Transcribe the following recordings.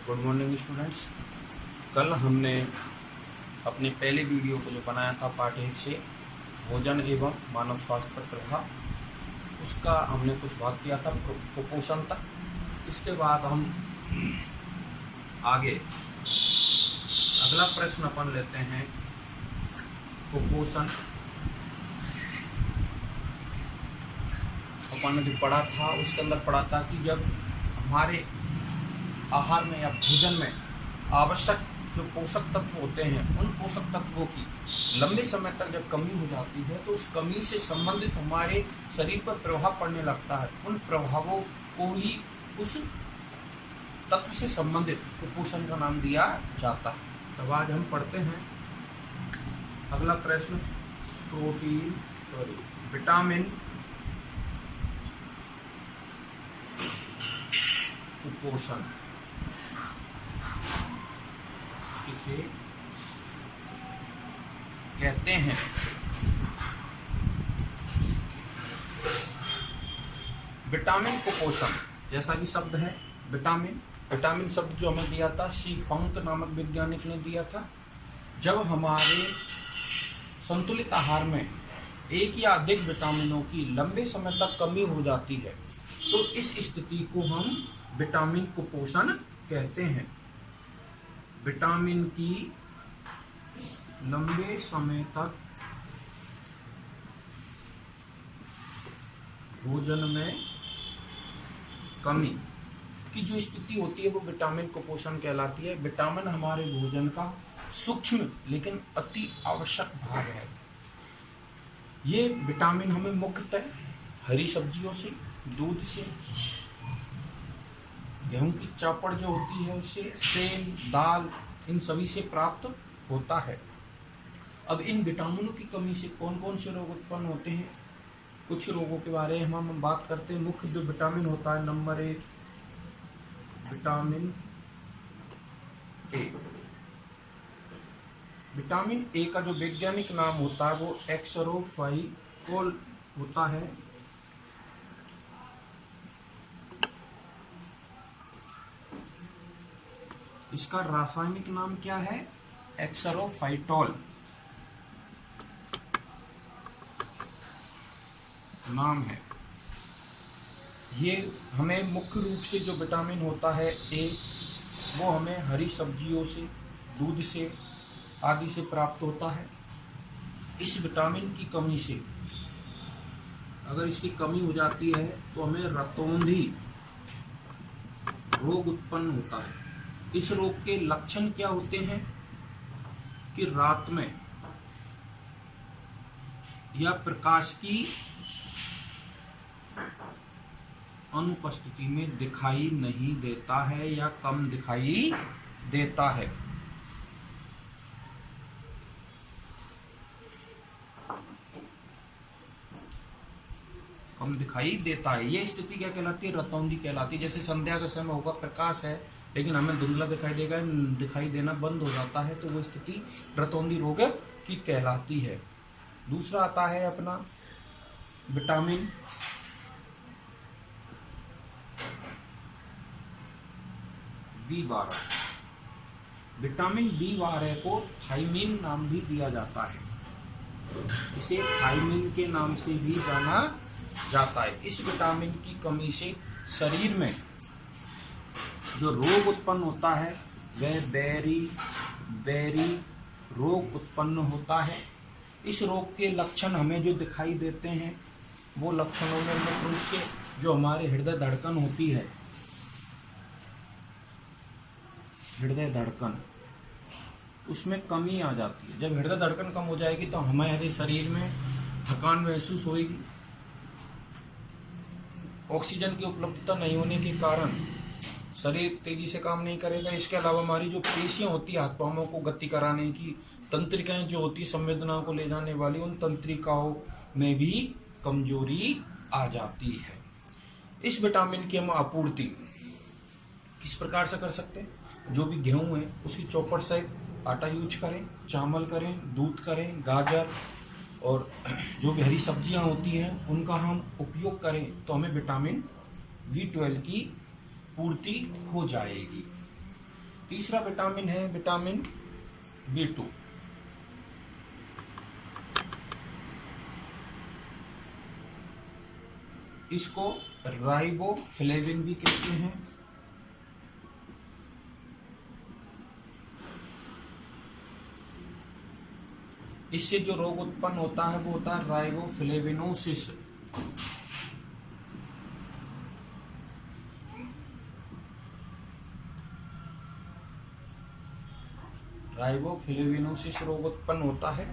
Good morning students. कल हमने अपने पहले वीडियो को जो बनाया था पार्ट 1 से भोजन एवं मानव स्वास्थ्य पर प्रभाव, उसका हमने कुछ भाग किया था कुपोषण तक। इसके बाद हम आगे अगला प्रश्न अपन लेते हैं कुपोषण। अपन ने जो पढ़ा था उसके अंदर पढ़ा था कि जब हमारे आहार में या भोजन में आवश्यक जो पोषक तत्व होते हैं, उन पोषक तत्वों की लंबे समय तक जब कमी हो जाती है तो उस कमी से संबंधित हमारे शरीर पर प्रभाव पड़ने लगता है। उन प्रभावों को ही उस तत्व से संबंधित कुपोषण का नाम दिया जाता है। तब आज हम पढ़ते हैं अगला प्रश्न, विटामिन कुपोषण किसे कहते हैं? विटामिन कुपोषण, जैसा कि शब्द है विटामिन, विटामिन शब्द जो हमें दिया था शी फंक नामक वैज्ञानिक ने दिया था। जब हमारे संतुलित आहार में एक या अधिक विटामिनों की लंबे समय तक कमी हो जाती है तो इस स्थिति को हम विटामिन कुपोषण कहते हैं। विटामिन की लंबे समय तक भोजन में कमी की जो स्थिति होती है वो विटामिन कुपोषण कहलाती है। विटामिन हमारे भोजन का सूक्ष्म लेकिन अति आवश्यक भाग है। ये विटामिन हमें मुख्यतः हरी सब्जियों से, दूध से, गेहूं की चापड़ जो होती है उससे, सेम, दाल, इन सभी से प्राप्त होता है। अब इन विटामिनों की कमी से कौन कौन से रोग उत्पन्न होते हैं, कुछ रोगों के बारे में हम बात करते हैं। मुख्य जो विटामिन होता है, number 1 vitamin A. Vitamin A का जो वैज्ञानिक नाम होता है वो एक्सरोफाइकोल होता है। इसका रासायनिक नाम क्या है? एक्सरोफाइटोल नाम है। ये हमें मुख्य रूप से जो विटामिन होता है ए, वो हमें हरी सब्जियों से, दूध से आदि से प्राप्त होता है। इस विटामिन की कमी से, अगर इसकी कमी हो जाती है तो हमें रतौंधी रोग उत्पन्न होता है। इस रोग के लक्षण क्या होते हैं कि रात में या प्रकाश की अनुपस्थिति में दिखाई नहीं देता है या कम दिखाई देता है। कम दिखाई देता है। ये स्थिति क्या कहलाती है? रतौंधी कहलाती है। जैसे संध्या का समय होगा, प्रकाश है लेकिन हमें धुंधला दिखाई देना बंद हो जाता है, तो वो स्थिति रतौंधी रोग की कहलाती है। दूसरा आता है अपना विटामिन B12। विटामिन B12 को थायमीन नाम भी दिया जाता है। इसे थायमीन के नाम से भी जाना जाता है। इस विटामिन की कमी से शरीर में जो रोग उत्पन्न होता है वह बेरी रोग उत्पन्न होता है। इस रोग के लक्षण हमें जो दिखाई देते हैं वो लक्षणों में मुख्य रूप से जो हमारे हृदय धड़कन होती है, हृदय धड़कन, उसमें कमी आ जाती है। जब हृदय धड़कन कम हो जाएगी तो हमारे शरीर में थकान महसूस होगी। ऑक्सीजन की उपलब्धता नहीं होने के कारण शरीर तेजी से काम नहीं करेगा। इसके अलावा हमारी जो पेशियां होती है हाथ पांवों को गति कराने की, तंत्रिकाएं जो होती है संवेदनाओं को ले जाने वाली, उन तंत्रिकाओं में भी कमजोरी आ जाती है। इस विटामिन की हम आपूर्ति किस प्रकार से कर सकते हैं? जो भी गेहूं है उसकी चौपड़ से आटा यूज करें, चावल करें, दूध करें, गाजर और जो भी हरी सब्जियां होती हैं उनका हम उपयोग करें तो हमें विटामिन B12 की पूर्ति हो जाएगी। तीसरा विटामिन है विटामिन B2। इसको राइबोफ्लेविन भी कहते हैं। इससे जो रोग उत्पन्न होता है वो होता है राइबोफ्लेविनोसिस। राइबोफ्लेविनोसिस रोग उत्पन्न होता है।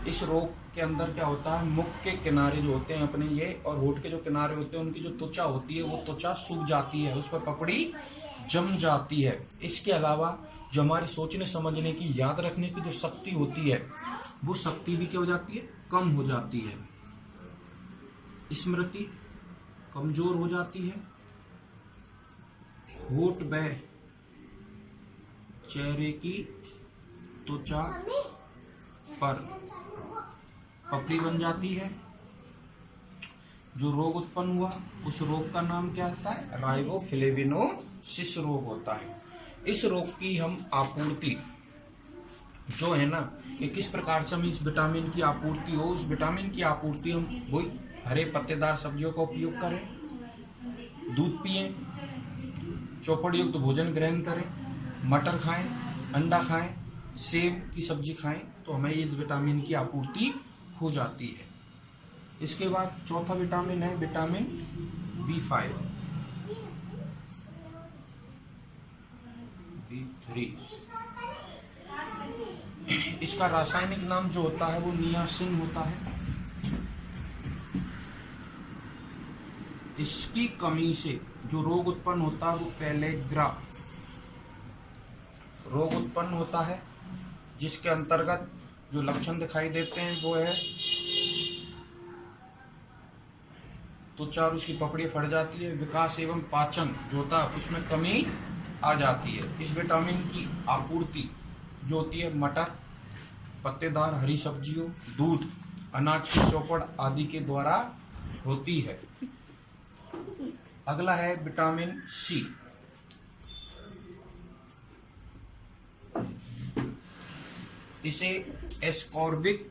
इस रोग के अंदर क्या होता है, मुख के किनारे जो होते हैं अपने ये और होठ के जो किनारे होते हैं उनकी जो त्वचा होती है वो त्वचा सूख जाती है, उस पर पपड़ी जम जाती है। इसके अलावा जो हमारी सोचने समझने की, याद रखने की जो शक्ति होती है वो शक्ति भी क्या हो जाती है, कम हो जाती है। स्मृति कमजोर हो जाती है। होठ व चेहरे की त्वचा पर पपड़ी बन जाती है। जो रोग उत्पन्न हुआ उस रोग का नाम क्या होता है, राइबोफ्लेविनोसिस रोग होता है। इस रोग की हम आपूर्ति जो है ना कि किस प्रकार से हम इस विटामिन की आपूर्ति हो, उस विटामिन की आपूर्ति हम वही हरे पत्तेदार सब्जियों का उपयोग करें, दूध पिएं, चौपड़ युक्त भोजन ग्रहण करें, मटर खाएं, अंडा खाएं, सेब की सब्जी खाएं तो हमें ये विटामिन की आपूर्ति हो जाती है। इसके बाद चौथा विटामिन है विटामिन B5, B3। इसका रासायनिक नाम जो होता है वो नियासिन होता है। इसकी कमी से जो रोग उत्पन्न होता है वो पेलेग्रा रोग उत्पन्न होता है, जिसके अंतर्गत जो लक्षण दिखाई देते हैं वो है त्वचा और उसकी पपड़ी फट जाती है, विकास एवं पाचन जो होता है उसमें कमी आ जाती है। इस विटामिन की आपूर्ति जो होती है मटर, पत्तेदार हरी सब्जियों, दूध, अनाज की चौपड़ आदि के द्वारा होती है। अगला है विटामिन C। इसे एस्कॉर्बिक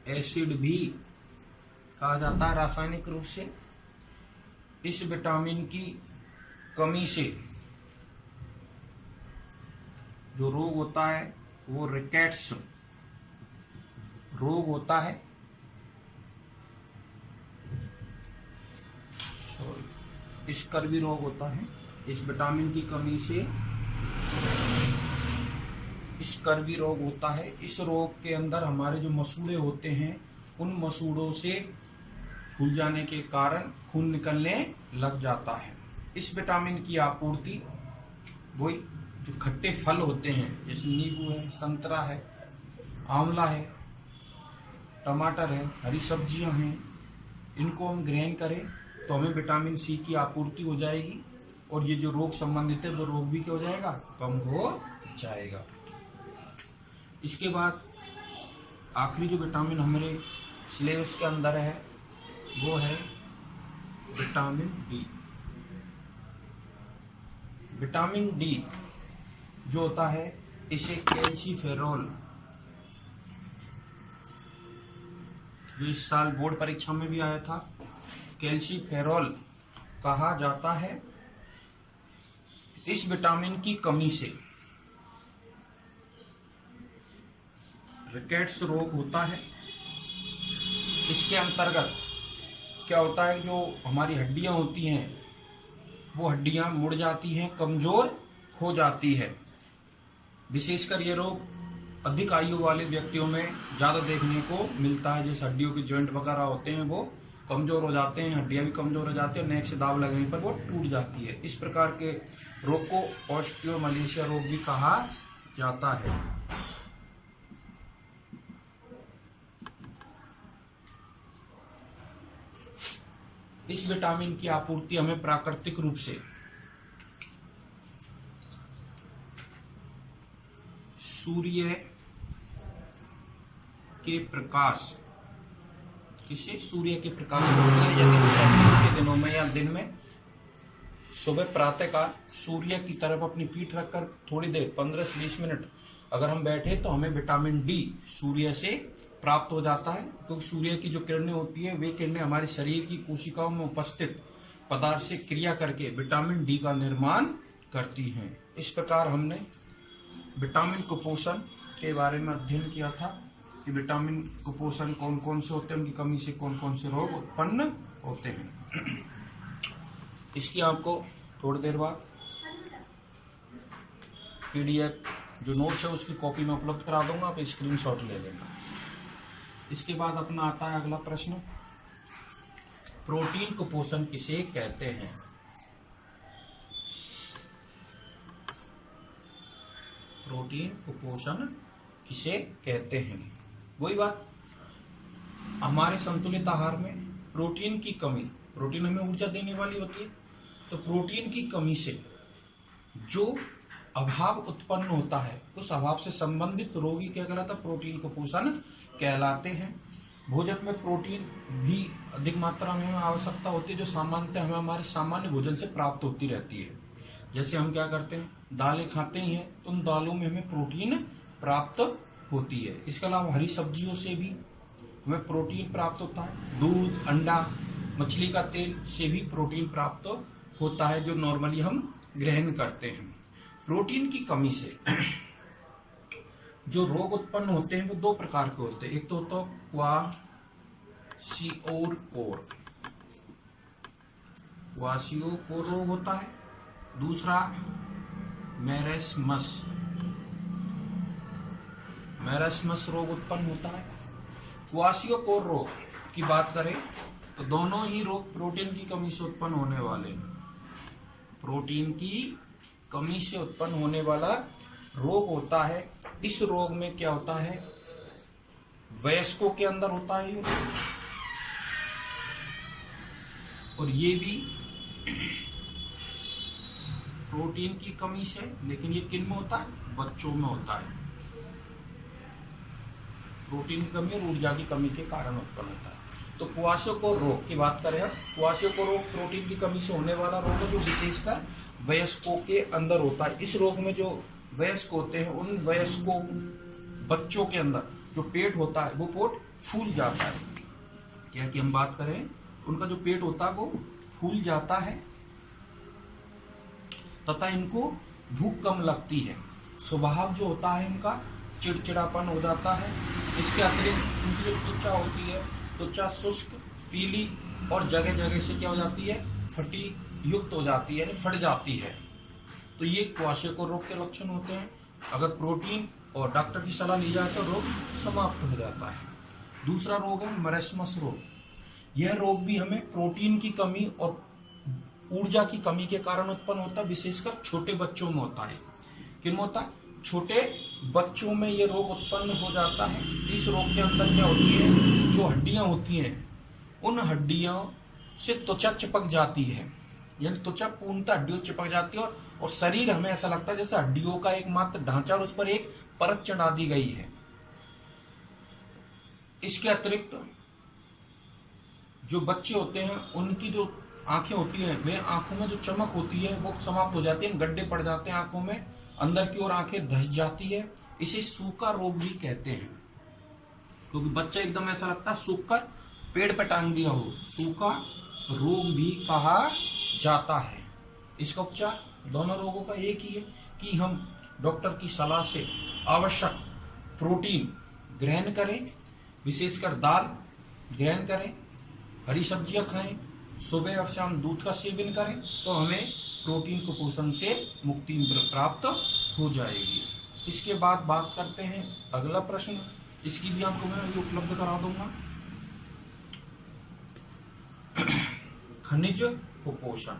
एसिड भी कहा जाता है रासायनिक रूप से। इस विटामिन की कमी से जो रोग होता है वो रिकेट्स रोग होता है। स्कर्वी रोग होता है। इस विटामिन की कमी से स्कर्वी रोग होता है। इस रोग के अंदर हमारे जो मसूड़े होते हैं उन मसूड़ों से फूल जाने के कारण खून निकलने लग जाता है। इस विटामिन की आपूर्ति वही जो खट्टे फल होते हैं जैसे नींबू है, संतरा है, आंवला है, टमाटर है, हरी सब्जियां हैं, इनको हम ग्रहण करें तो हमें विटामिन C की आपूर्ति हो जाएगी और ये जो रोग संबंधित है वो रोग भी क्या हो जाएगा, कम हो जाएगा। इसके बाद आखिरी जो विटामिन हमारे सिलेबस के अंदर है वो है विटामिन D। विटामिन D जो होता है इसे कैल्सीफेरॉल, जो इस साल बोर्ड परीक्षा में भी आया था, कैल्सीफेरॉल कहा जाता है। इस विटामिन की कमी से रिकेट्स रोग होता है। इसके अंतर्गत क्या होता है, जो हमारी हड्डियां होती हैं वो हड्डियां मुड़ जाती हैं, कमजोर हो जाती है। विशेषकर ये रोग अधिक आयु वाले व्यक्तियों में ज्यादा देखने को मिलता है। जैसे हड्डियों के जॉइंट वगैरह होते हैं वो कमजोर हो जाते हैं, हड्डियां भी कमजोर हो जाती है, नेक से दाब लगने पर वो टूट जाती है। इस प्रकार के रोग को ऑस्टियोमलेशिया रोग भी कहा जाता है। इस विटामिन की आपूर्ति हमें प्राकृतिक रूप से सूर्य के प्रकाश, किससे? सूर्य के प्रकाश के दिनों में या दिन में सुबह प्रातःकाल सूर्य की तरफ अपनी पीठ रखकर थोड़ी देर 15 से 20 मिनट अगर हम बैठे तो हमें विटामिन डी सूर्य से प्राप्त हो जाता है, क्योंकि सूर्य की जो किरणें होती है वे किरणें हमारे शरीर की कोशिकाओं में उपस्थित पदार्थ से क्रिया करके विटामिन डी का निर्माण करती हैं। इस प्रकार हमने विटामिन कुपोषण के बारे में अध्ययन किया था कि विटामिन कुपोषण कौन कौन से होते हैं, उनकी कमी से कौन कौन से रोग उत्पन्न होते हैं। इसकी आपको थोड़ी देर बाद पीडीएफ जो नोट्स है उसकी कॉपी में उपलब्ध करा दूंगा, आप स्क्रीनशॉट ले लेना। इसके बाद अपना आता है अगला प्रश्न, प्रोटीन कुपोषण किसे कहते हैं? प्रोटीन कुपोषण किसे कहते हैं? वही बात, हमारे संतुलित आहार में प्रोटीन की कमी, प्रोटीन हमें ऊर्जा देने वाली होती है, तो प्रोटीन की कमी से जो अभाव उत्पन्न होता है उस अभाव से संबंधित रोगी क्या कहलाता है? प्रोटीन कुपोषण कहलाते हैं। भोजन में प्रोटीन भी अधिक मात्रा में आवश्यकता होती है, जो सामान्यतः हमें हमारे सामान्य भोजन से प्राप्त होती रहती है। जैसे हम क्या करते हैं, दालें खाते ही हैं तो उन दालों में हमें प्रोटीन प्राप्त होती है। इसके अलावा हरी सब्जियों से भी हमें प्रोटीन प्राप्त होता है। दूध, अंडा, मछली का तेल से भी प्रोटीन प्राप्त होता है, जो नॉर्मली हम ग्रहण करते हैं। प्रोटीन की कमी से जो रोग उत्पन्न होते हैं वो दो प्रकार के होते हैं। एक तो होता है क्वाशियोकोर रोग होता है, दूसरा मैरस्मस रोग उत्पन्न होता है। क्वाशियोकोर रोग की बात करें तो दोनों ही रोग प्रोटीन की कमी से उत्पन्न होने वाले हैं। प्रोटीन की कमी से उत्पन्न होने वाला रोग होता है। इस रोग में क्या होता है, वयस्कों के अंदर होता है और ये भी प्रोटीन की कमी से, लेकिन ये किन में होता है? बच्चों में होता है। प्रोटीन की कमी और ऊर्जा की कमी के कारण उत्पन्न होता है। तो क्वाशियोकोर रोग की बात करें, क्वाशियोकोर रोग प्रोटीन की कमी से होने वाला रोग है, जो विशेषकर वयस्कों के अंदर होता है। इस रोग में जो वयस्क होते हैं, उन वयस्कों बच्चों के अंदर जो पेट होता है वो पेट फूल जाता है। क्या कि हम बात करें, उनका जो पेट होता है वो फूल जाता है तथा इनको भूख कम लगती है। स्वभाव जो होता है इनका चिड़चिड़ापन हो जाता है। इसके अतिरिक्त उनकी जो त्वचा होती है, त्वचा शुष्क, पीली और जगह जगह से क्या हो जाती है? फटी युक्त हो जाती है, यानी फट जाती है। तो ये क्वाशियोकोर रोग के लक्षण होते हैं। अगर प्रोटीन और डॉक्टर की सलाह ली जाए तो रोग समाप्त हो जाता है। दूसरा रोग है मैरस्मस रोग। यह रोग भी हमें प्रोटीन की कमी और ऊर्जा की कमी के कारण उत्पन्न होता है, विशेषकर छोटे बच्चों में होता है। किन में होता है? छोटे बच्चों में यह रोग उत्पन्न हो जाता है। इस रोग के अंदर क्या होती है, जो हड्डियां होती हैं उन हड्डियों से त्वचा चिपक जाती है, यानी त्वचा पूर्णतः हड्डियों से चिपक जाती है और शरीर हमें ऐसा लगता है जैसे हड्डियों का एकमात्र ढांचा और उस पर एक परत चढ़ा दी गई है। इसके अतिरिक्त जो बच्चे होते हैं उनकी जो आंखें होती हैं, वे आंखों में जो चमक होती है वो समाप्त हो जाती है, गड्ढे पड़ जाते हैं आंखों में, अंदर की ओर आंखें धस जाती है। इसे सूखा रोग भी कहते हैं, क्योंकि बच्चा एकदम ऐसा लगता है सूख कर पेड़ पे टांग दिया हो। सूखा रोग भी कहा जाता है। इसका उपचार दोनों रोगों का एक ही है कि हम डॉक्टर की सलाह से आवश्यक प्रोटीन ग्रहण करें, विशेषकर दाल ग्रहण करें, हरी सब्जियां खाएं, सुबह और शाम दूध का सेवन करें, तो हमें प्रोटीन कुपोषण से मुक्ति प्राप्त हो जाएगी। इसके बाद बात करते हैं अगला प्रश्न, इसकी भी आपको मैं अभी उपलब्ध करा दूंगा। खनिज कुपोषण।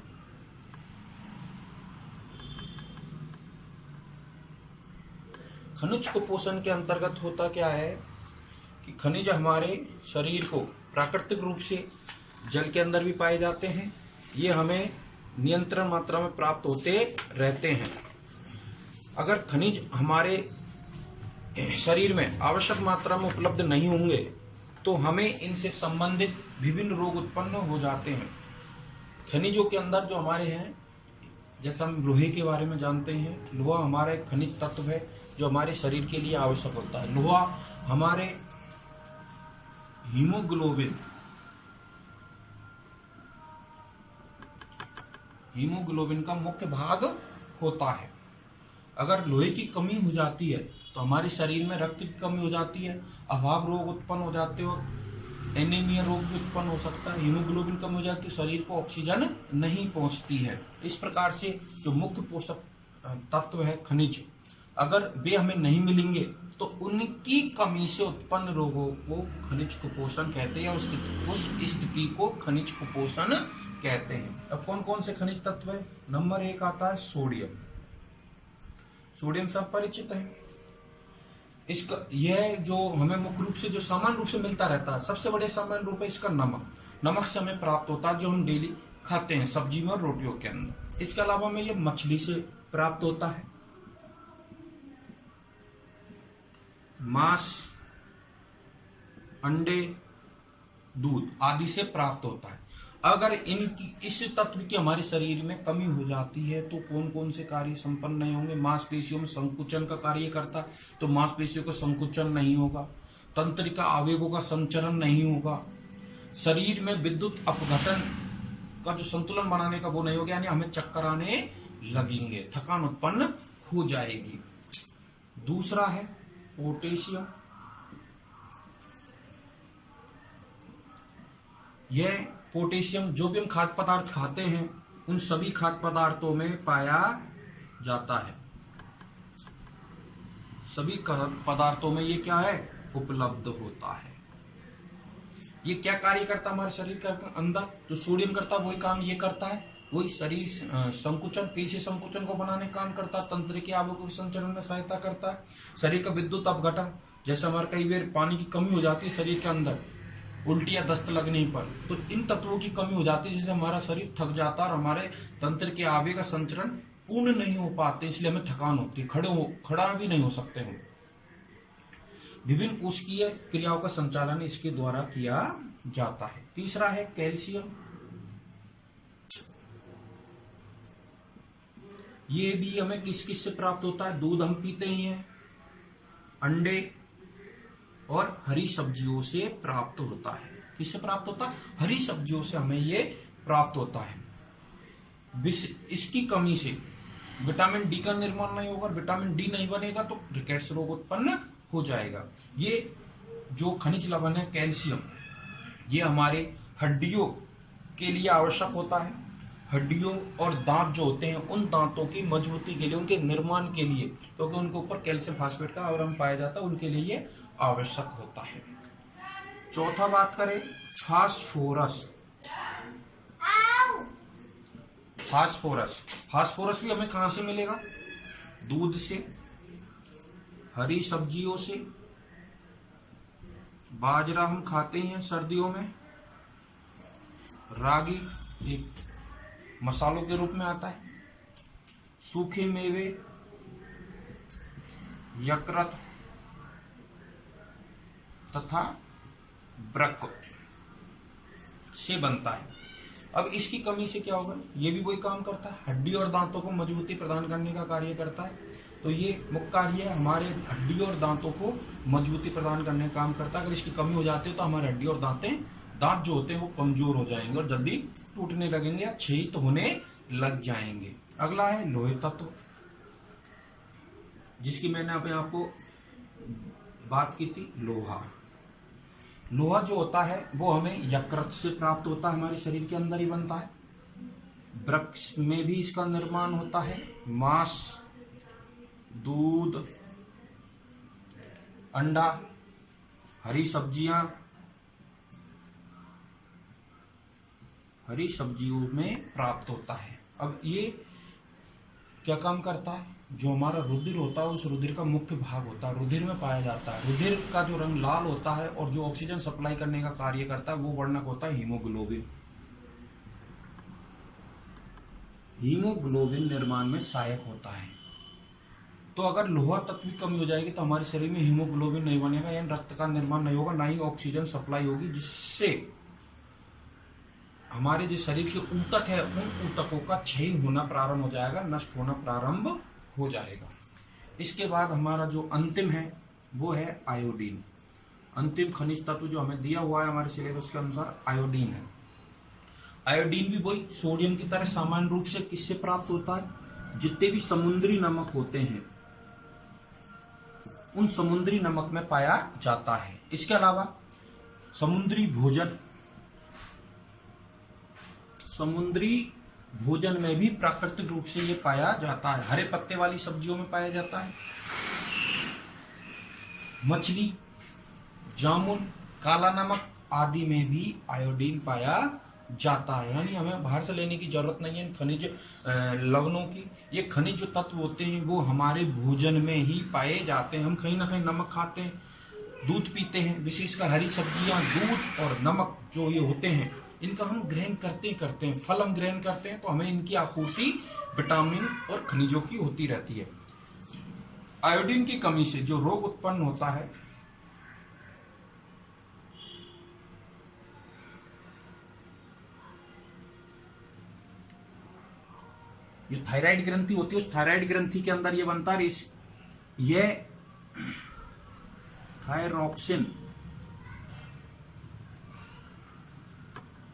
खनिज कुपोषण के अंतर्गत होता क्या है कि खनिज हमारे शरीर को प्राकृतिक रूप से जल के अंदर भी पाए जाते हैं। ये हमें नियंत्रण मात्रा में प्राप्त होते रहते हैं। अगर खनिज हमारे शरीर में आवश्यक मात्रा में उपलब्ध नहीं होंगे तो हमें इनसे संबंधित विभिन्न रोग उत्पन्न हो जाते हैं। खनिजों के अंदर जो हमारे हैं, जैसा हम लोहे के बारे में जानते हैं, लोहा हमारा एक खनिज तत्व है जो हमारे शरीर के लिए आवश्यक होता है। लोहा हमारे हीमोग्लोबिन का मुख्य भाग होता है। अगर लोहे की कमी हो जाती है तो हमारे शरीर में रक्त की कमी हो जाती है, अभाव रोग उत्पन्न हो जाते हो, एनीमिया रोग भी उत्पन्न हो सकता है। हीमोग्लोबिन कम हो जाती है, शरीर को ऑक्सीजन नहीं पहुंचती है। इस प्रकार से जो मुख्य पोषक तत्व है खनिज, अगर वे हमें नहीं मिलेंगे तो उनकी कमी से उत्पन्न रोगों को खनिज कुपोषण कहते हैं, उस स्थिति को खनिज कुपोषण कहते हैं। अब कौन कौन से खनिज तत्व है? नंबर 1 आता है सोडियम। सोडियम सब परिचित है। इसका यह जो हमें मुख्य रूप से जो सामान्य रूप से मिलता रहता है, सबसे बड़े सामान्य रूप है इसका नमक। नमक से हमें प्राप्त होता है, जो हम डेली खाते हैं सब्जी में और रोटियों के अंदर। इसके अलावा हमें यह मछली से प्राप्त होता है, मांस, अंडे, दूध आदि से प्राप्त होता है। अगर इस तत्व की हमारे शरीर में कमी हो जाती है तो कौन कौन से कार्य संपन्न नहीं होंगे? मांसपेशियों में संकुचन का कार्य करता है तो मांसपेशियों का संकुचन नहीं होगा, तंत्रिका आवेगों का संचरण नहीं होगा, शरीर में विद्युत अपघटन का जो संतुलन बनाने का वो नहीं होगा, यानी हमें चक्कर आने लगेंगे, थकान उत्पन्न हो जाएगी। दूसरा है पोटेशियम। यह पोटेशियम जो भी हम खाद्य पदार्थ खाते हैं उन सभी खाद्य पदार्थों में पाया जाता है। सभी खाद्य पदार्थों में ये क्या है? उपलब्ध होता है। ये क्या कार्य करता है हमारे शरीर के अंदर? जो सोडियम करता है वही काम ये करता है, वही शरीर संकुचन, पेशी संकुचन को बनाने का काम करता है, तंत्रिका आवेगों के संचरण में सहायता करता है, शरीर का विद्युत अपघटन, जैसे हमारे कई बार पानी की कमी हो जाती है शरीर के अंदर, उल्टी या दस्त लगने पर, तो इन तत्वों की कमी हो जाती है जिससे हमारा शरीर थक जाता है और हमारे तंत्र के आवेग का संचरण पूर्ण नहीं हो पाते, इसलिए हमें थकान होती है, खड़ा भी नहीं हो सकते हम। विभिन्न कोशिकीय क्रियाओं का संचालन इसके द्वारा किया जाता है। तीसरा है कैल्शियम। ये भी हमें किस किस से प्राप्त होता है? दूध हम पीते ही हैं, अंडे और हरी सब्जियों से प्राप्त होता है। किससे प्राप्त होता है? हरी सब्जियों से हमें ये प्राप्त होता है। इसकी कमी से विटामिन डी का निर्माण नहीं होगा, विटामिन डी नहीं बनेगा तो रिकेट्स रोग उत्पन्न हो जाएगा। ये जो खनिज लवण है कैल्शियम, ये हमारे हड्डियों के लिए आवश्यक होता है। हड्डियों और दांत जो होते हैं उन दांतों की मजबूती के लिए, उनके निर्माण के लिए, क्योंकि उनके ऊपर कैल्शियम फास्फेट का आवरण पाया जाता है, उनके लिए ये आवश्यक होता है। चौथा बात करें फास्फोरस। फास्फोरस भी हमें कहां से मिलेगा? दूध से, हरी सब्जियों से, बाजरा हम खाते हैं सर्दियों में, रागी एक मसालों के रूप में आता है, सूखे मेवे, यकृत तथा वृक्क से बनता है। अब इसकी कमी से क्या होगा? ये भी वही काम करता है, हड्डी और दांतों को मजबूती प्रदान करने का कार्य करता है। तो ये मुख्य कार्य है, हमारे हड्डी और दांतों को मजबूती प्रदान करने का काम करता है। अगर इसकी कमी हो जाती है तो हमारे हड्डी और दांत जो होते हैं वो कमजोर हो जाएंगे और जल्दी टूटने लगेंगे या क्षयित होने लग जाएंगे। अगला है लोहे तत्व, जिसकी मैंने अभी आपको बात की थी। लोहा जो होता है वो हमें यकृत से प्राप्त होता है, हमारे शरीर के अंदर ही बनता है। वृक्क में भी इसका निर्माण होता है। मांस, दूध, अंडा, हरी सब्जियों में प्राप्त होता है। अब ये क्या काम करता है? जो हमारा रुधिर होता है उस रुधिर का मुख्य भाग होता है, रुधिर में पाया जाता है। रुधिर का जो रंग लाल होता है और जो ऑक्सीजन सप्लाई करने का कार्य करता है वो वर्णक होता है हीमोग्लोबिन। हीमोग्लोबिन निर्माण में सहायक होता है। तो अगर लोहा तत्व की कमी हो जाएगी तो हमारे शरीर में हीमोग्लोबिन नहीं बनेगा, यानी रक्त का निर्माण नहीं होगा, ना ही ऑक्सीजन सप्लाई होगी, जिससे हमारे जो शरीर के ऊतक है उन ऊतकों का क्षय होना प्रारंभ हो जाएगा, नष्ट होना प्रारंभ हो जाएगा। इसके बाद हमारा जो अंतिम है वो है आयोडीन। अंतिम खनिज तत्व जो हमें दिया हुआ है हमारे सिलेबस के अनुसार आयोडीन है। आयोडीन भी वही सोडियम की तरह सामान्य रूप से किससे प्राप्त होता है? जितने भी समुद्री नमक होते हैं उन समुद्री नमक में पाया जाता है। इसके अलावा समुद्री भोजन में भी प्राकृतिक रूप से ये पाया जाता है। हरे पत्ते वाली सब्जियों में पाया जाता है, मछली, जामुन, काला नमक आदि में भी आयोडीन पाया जाता है। यानी हमें बाहर से लेने की जरूरत नहीं है खनिज लवणों की। ये खनिज जो तत्व होते हैं वो हमारे भोजन में ही पाए जाते हैं। हम कहीं ना कहीं नमक खाते हैं, दूध पीते हैं, विशेषकर हरी सब्जियां, दूध और नमक जो ये होते हैं इनका हम ग्रहण करते हैं, फल हम ग्रहण करते हैं, तो हमें इनकी आपूर्ति विटामिन और खनिजों की होती रहती है। आयोडीन की कमी से जो रोग उत्पन्न होता है ये थायराइड ग्रंथि होती है, उस थायराइड ग्रंथि के अंदर ये बनता है ये थायरॉक्सिन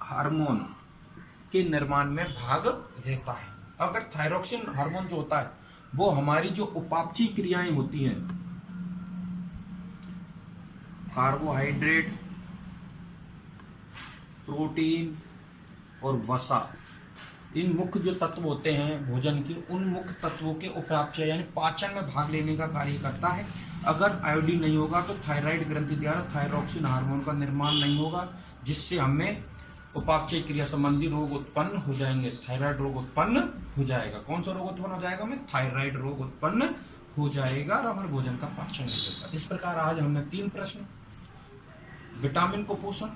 हार्मोन के निर्माण में भाग लेता है। अगर थायरॉक्सिन हार्मोन जो होता है वो हमारी जो उपापचयी क्रियाएं होती हैं, कार्बोहाइड्रेट, प्रोटीन और वसा, इन मुख्य जो तत्व होते हैं भोजन के, उन मुख्य तत्वों के उपापचय यानी पाचन में भाग लेने का कार्य करता है। अगर आयोडीन नहीं होगा तो थायराइड ग्रंथि द्वारा थायरॉक्सिन हार्मोन का निर्माण नहीं होगा, जिससे हमें उपापचय क्रिया संबंधी रोग उत्पन्न हो जाएंगे। थायराइड रोग उत्पन्न हो जाएगा। कौन सा रोग उत्पन्न हो जाएगा? हमें थायराइड रोग उत्पन्न हो जाएगा और हमारे भोजन का पाचन नहीं होगा। इस प्रकार आज हमने 3 प्रश्न, विटामिन को पोषण,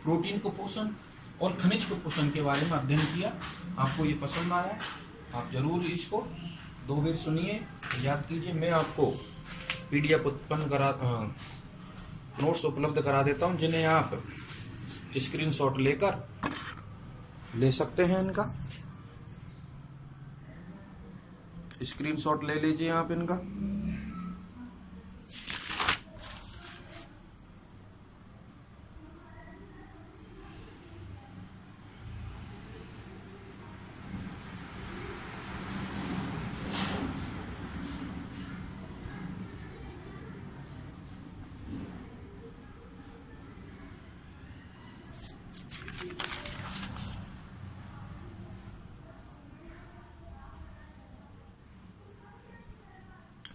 प्रोटीन को पोषण और खनिज को पोषण के बारे में अध्ययन किया। आपको ये पसंद आया? आप जरूर इसको 2 बार सुनिए, याद कीजिए। मैं आपको PDF नोट्स उपलब्ध करा देता हूं, जिन्हें आप स्क्रीनशॉट लेकर ले सकते हैं। इनका स्क्रीनशॉट ले लीजिए आप इनका।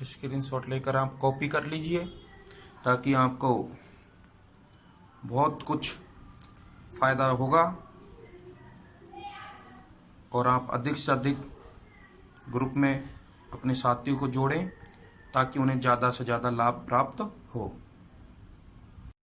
स्क्रीनशॉट लेकर आप कॉपी कर लीजिए, ताकि आपको बहुत कुछ फायदा होगा और आप अधिक से अधिक ग्रुप में अपने साथियों को जोड़ें, ताकि उन्हें ज़्यादा से ज़्यादा लाभ प्राप्त हो।